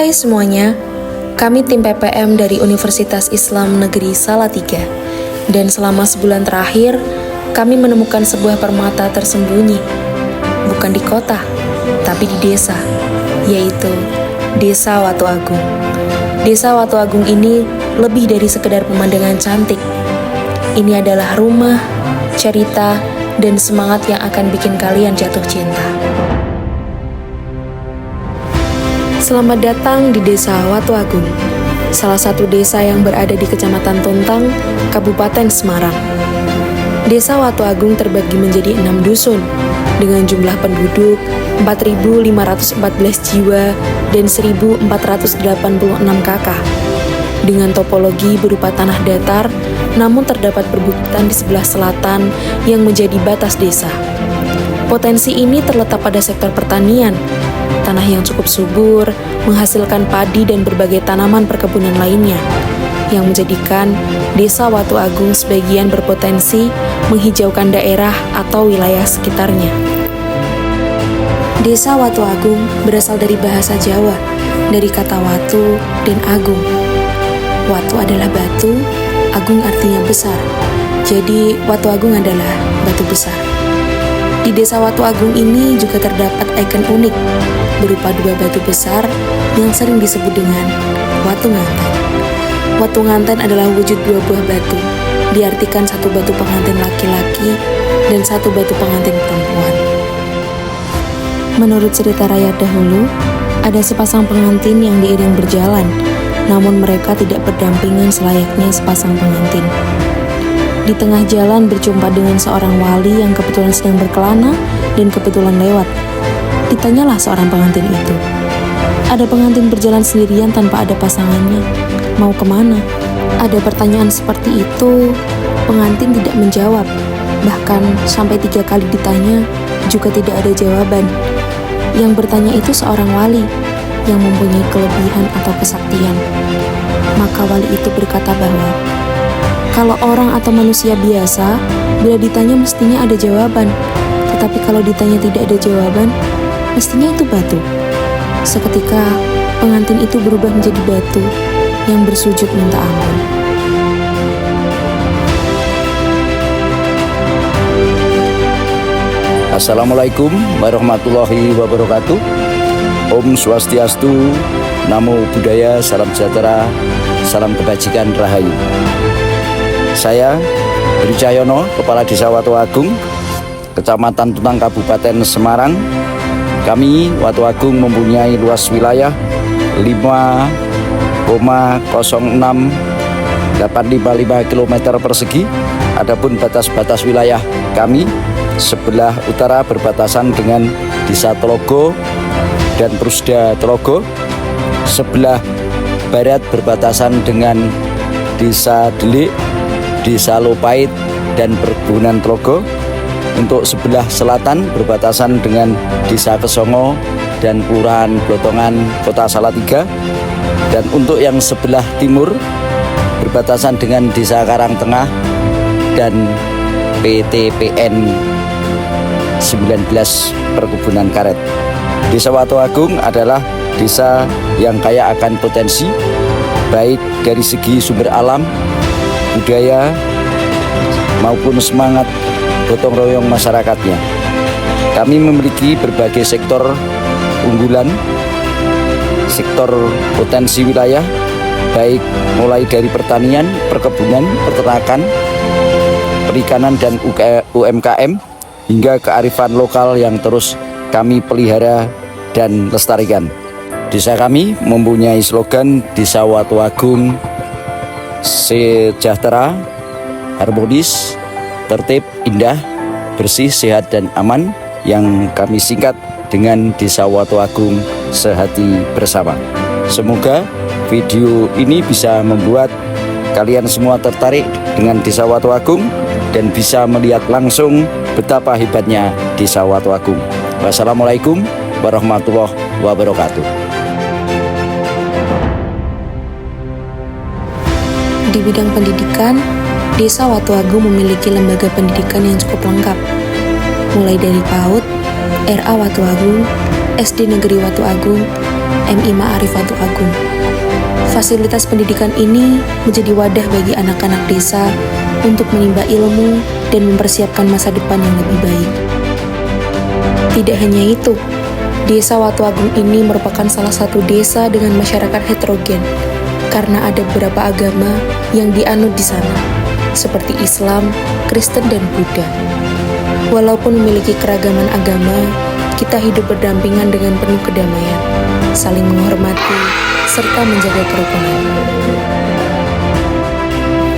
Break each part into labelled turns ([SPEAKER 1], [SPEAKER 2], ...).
[SPEAKER 1] Hai semuanya, kami tim PPM dari Universitas Islam Negeri Salatiga. Dan selama sebulan terakhir, kami menemukan sebuah permata tersembunyi. Bukan di kota, tapi di desa, yaitu Desa Watu Agung. Desa Watu Agung ini lebih dari sekedar pemandangan cantik. Ini adalah rumah, cerita, dan semangat yang akan bikin kalian jatuh cinta. Selamat datang di Desa Watu Agung, salah satu desa yang berada di Kecamatan Tuntang, Kabupaten Semarang. Desa Watu Agung terbagi menjadi 6 dusun, dengan jumlah penduduk 4.514 jiwa dan 1.486 kakak. Dengan topologi berupa tanah datar, namun terdapat perbukitan di sebelah selatan yang menjadi batas desa. Potensi ini terletak pada sektor pertanian, tanah yang cukup subur, menghasilkan padi dan berbagai tanaman perkebunan lainnya, yang menjadikan Desa Watu Agung sebagian berpotensi menghijaukan daerah atau wilayah sekitarnya. Desa Watu Agung berasal dari bahasa Jawa, dari kata watu dan agung. Watu adalah batu, agung artinya besar, jadi Watu Agung adalah batu besar. Di Desa Watu Agung ini juga terdapat ikon unik berupa 2 batu besar yang sering disebut dengan Watu Nganten. Watu Nganten adalah wujud 2 buah batu, diartikan 1 batu pengantin laki-laki dan 1 batu pengantin perempuan. Menurut cerita rakyat dahulu, ada sepasang pengantin yang diiring berjalan, namun mereka tidak berdampingan selayaknya sepasang pengantin. Di tengah jalan berjumpa dengan seorang wali yang kebetulan sedang berkelana dan kebetulan lewat. Ditanyalah seorang pengantin itu. Ada pengantin berjalan sendirian tanpa ada pasangannya. Mau kemana? Ada pertanyaan seperti itu, pengantin tidak menjawab. Bahkan sampai 3 kali ditanya, juga tidak ada jawaban. Yang bertanya itu seorang wali yang mempunyai kelebihan atau kesaktian. Maka wali itu berkata bahwa kalau orang atau manusia biasa, bila ditanya mestinya ada jawaban. Tetapi kalau ditanya tidak ada jawaban, mestinya itu batu. Seketika, pengantin itu berubah menjadi batu yang bersujud minta ampun.
[SPEAKER 2] Assalamualaikum warahmatullahi wabarakatuh. Om Swastiastu, Namo Buddhaya, salam sejahtera, salam kebajikan rahayu. Saya Heri Cahyono, Kepala Desa Watu Agung, Kecamatan Tuntang, Kabupaten Semarang. Kami Watu Agung mempunyai luas wilayah 5,0685 km persegi. Adapun batas-batas wilayah kami, sebelah utara berbatasan dengan Desa Telogo dan Prusda Telogo, sebelah barat berbatasan dengan Desa Delik, Desa Lopait, dan Perkebunan Telogo. Untuk sebelah selatan berbatasan dengan Desa Kesongo dan Kelurahan Blotongan, Kota Salatiga. Dan untuk yang sebelah timur berbatasan dengan Desa Karangtengah dan PTPN 19 Perkebunan Karet. Desa Watu Agung adalah desa yang kaya akan potensi, baik dari segi sumber alam, budaya, maupun semangat gotong royong masyarakatnya. Kami memiliki berbagai sektor unggulan, sektor potensi wilayah, baik mulai dari pertanian, perkebunan, peternakan, perikanan, dan UMKM, hingga kearifan lokal yang terus kami pelihara dan lestarikan. Desa kami mempunyai slogan Desa Watu Agung sejahtera, harmonis, tertib, indah, bersih, sehat, dan aman, yang kami singkat dengan Desa Watu Agung sehati bersama. Semoga video ini bisa membuat kalian semua tertarik dengan Desa Watu Agung dan bisa melihat langsung betapa hebatnya Desa Watu Agung. Wassalamualaikum warahmatullahi wabarakatuh.
[SPEAKER 1] Di bidang pendidikan, Desa Watu Agung memiliki lembaga pendidikan yang cukup lengkap, mulai dari PAUD, RA Watu Agung, SD Negeri Watu Agung, MI Ma'arif Watu Agung. Fasilitas pendidikan ini menjadi wadah bagi anak-anak desa untuk menimba ilmu dan mempersiapkan masa depan yang lebih baik. Tidak hanya itu, Desa Watu Agung ini merupakan salah satu desa dengan masyarakat heterogen karena ada beberapa agama yang dianut di sana, seperti Islam, Kristen, dan Buddha. Walaupun memiliki keragaman agama, kita hidup berdampingan dengan penuh kedamaian, saling menghormati, serta menjaga kerukunan.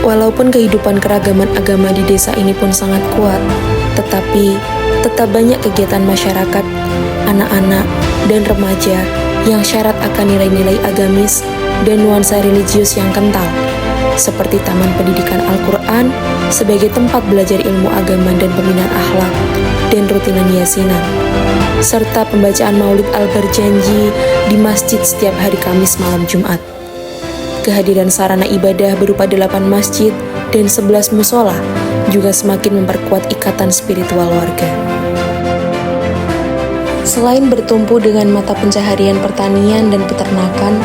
[SPEAKER 1] Walaupun kehidupan keragaman agama di desa ini pun sangat kuat, tetapi tetap banyak kegiatan masyarakat, anak-anak, dan remaja yang syarat akan nilai-nilai agamis dan nuansa religius yang kental, seperti Taman Pendidikan Al-Quran sebagai tempat belajar ilmu agama dan pembinaan akhlak, dan rutinan yasinan, serta pembacaan maulid al-berjanji di masjid setiap hari Kamis malam Jumat. Kehadiran sarana ibadah berupa 8 masjid dan 11 musola juga semakin memperkuat ikatan spiritual warga. Selain bertumpu dengan mata pencaharian pertanian dan peternakan,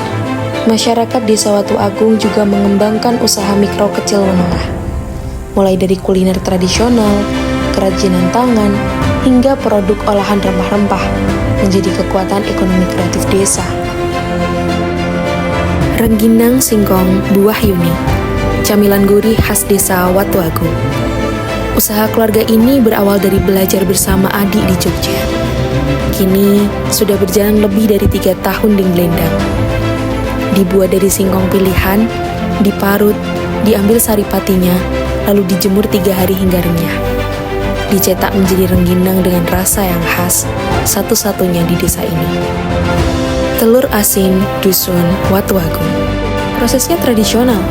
[SPEAKER 1] masyarakat Desa Watu Agung juga mengembangkan usaha mikro kecil menengah, mulai dari kuliner tradisional, kerajinan tangan, hingga produk olahan rempah-rempah, menjadi kekuatan ekonomi kreatif desa. Rengginang Singkong Buah Yuni, camilan gurih khas Desa Watu Agung. Usaha keluarga ini berawal dari belajar bersama adik di Jogja. Kini sudah berjalan lebih dari 3 tahun di Glendang. Dibuat dari singkong pilihan, diparut, diambil saripatinya, lalu dijemur 3 hari hingga renyah. Dicetak menjadi rengginang dengan rasa yang khas, satu-satunya di desa ini. Telur asin Dusun Watu Agung. Prosesnya tradisional.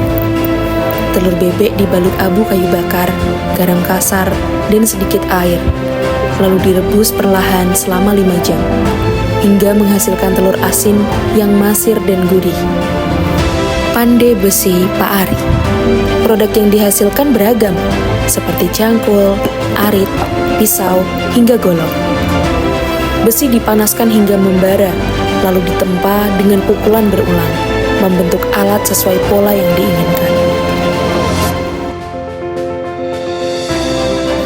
[SPEAKER 1] Telur bebek dibalut abu kayu bakar, garam kasar, dan sedikit air, lalu direbus perlahan selama 5 jam, hingga menghasilkan telur asin yang masir dan gurih. Pandai Besi Pak Ari. Produk yang dihasilkan beragam, seperti cangkul, arit, pisau, hingga golok. Besi dipanaskan hingga membara, lalu ditempa dengan pukulan berulang, membentuk alat sesuai pola yang diinginkan.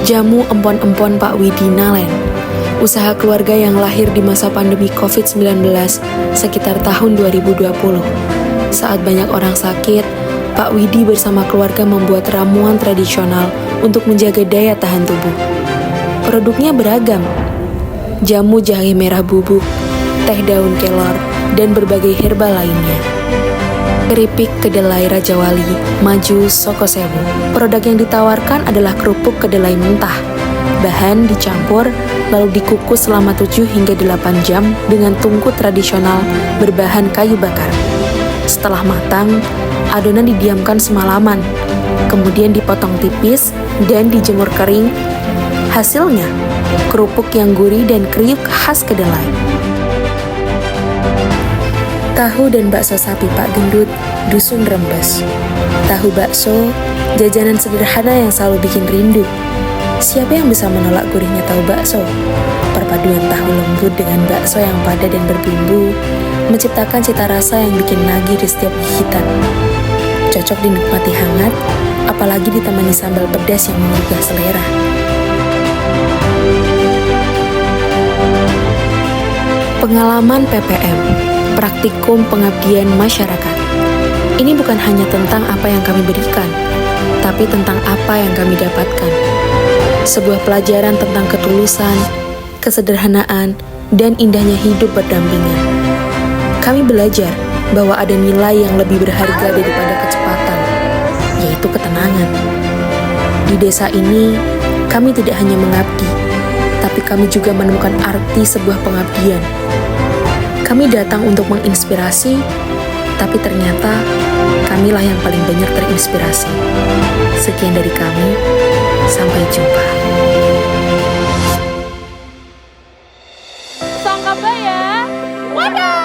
[SPEAKER 1] Jamu empon-empon Pak Widi Nalen, usaha keluarga yang lahir di masa pandemi COVID-19 sekitar tahun 2020. Saat banyak orang sakit, Pak Widi bersama keluarga membuat ramuan tradisional untuk menjaga daya tahan tubuh. Produknya beragam, jamu jahe merah bubuk, teh daun kelor, dan berbagai herba lainnya. Keripik kedelai Raja Wali, Maju Soko Sewu. Produk yang ditawarkan adalah kerupuk kedelai mentah. Bahan dicampur, lalu dikukus selama 7 hingga 8 jam dengan tungku tradisional berbahan kayu bakar. Setelah matang, adonan didiamkan semalaman, kemudian dipotong tipis dan dijemur kering. Hasilnya, kerupuk yang gurih dan kriuk khas kedelai. Tahu dan bakso sapi Pak Gendut, Dusun Rembes. Tahu bakso, jajanan sederhana yang selalu bikin rindu. Siapa yang bisa menolak gurihnya tahu bakso? Perpaduan tahu lembut dengan bakso yang padat dan berbumbu menciptakan cita rasa yang bikin nagih di setiap gigitan. Cocok dinikmati hangat, apalagi ditemani sambal pedas yang menggugah selera. Pengalaman PPM, Praktikum Pengabdian Masyarakat. Ini bukan hanya tentang apa yang kami berikan, tapi tentang apa yang kami dapatkan. Sebuah pelajaran tentang ketulusan, kesederhanaan, dan indahnya hidup berdampingan. Kami belajar bahwa ada nilai yang lebih berharga daripada kecepatan, yaitu ketenangan. Di desa ini, kami tidak hanya mengabdi, tapi kami juga menemukan arti sebuah pengabdian. Kami datang untuk menginspirasi, tapi ternyata kamilah yang paling banyak terinspirasi. Sekian dari kami, sampai jumpa.
[SPEAKER 3] Sangka ya? Waduh!